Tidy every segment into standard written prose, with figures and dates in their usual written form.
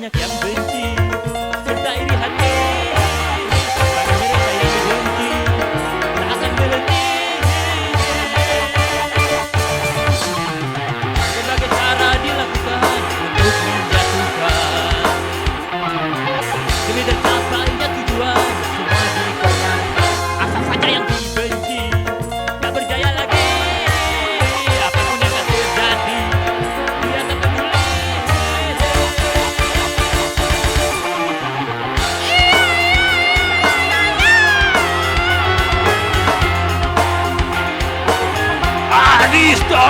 banyak yang benci serta iri hati. Bagi mereka yang benci tak akan berhenti. Berbagai cara dilakukan untuk menjatuhkan demi tercapainya tujuan. Semua dikorbankan, asal saja yang dibenci tak berjaya lagi. Apapun yang akan terjadi, dia tak peduli. Adista!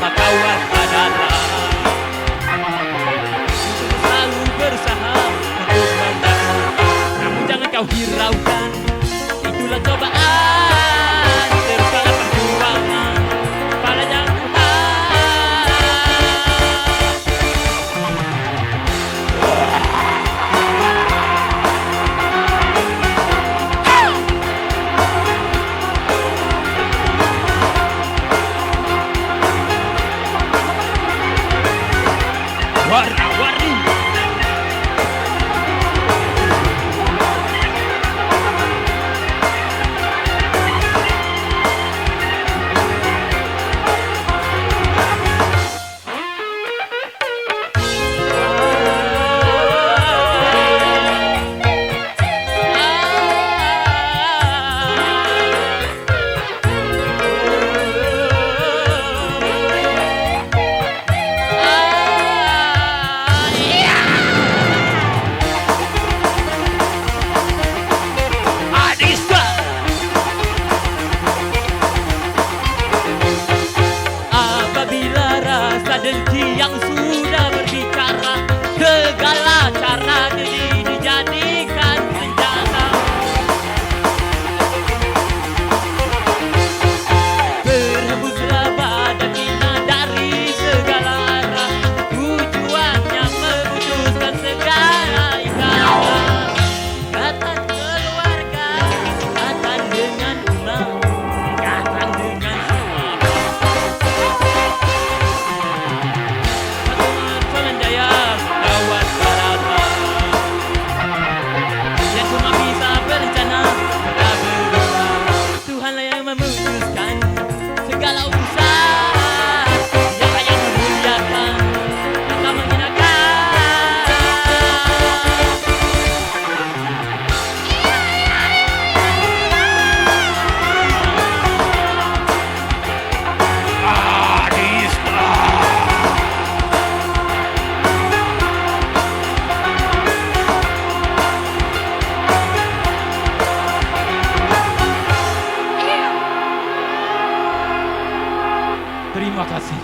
Kawan adalah selalu berusaha untuk mendapatkan, namun jangan kau hiraukan, itulah cobaan terkala perjuangan pada jalan warna-warni. Dengki yang sudah berbicara, segala cara diri dijadikan senjata. Berhembuslah badan kita dari segala arah, tujuannya memutuskan segala ikatan. Ikatan keluarga, ikatan dengan umat, ikatan dengan segala urusan, siapa yang memuliakan atau menghinakan. Adista. Terima kasih.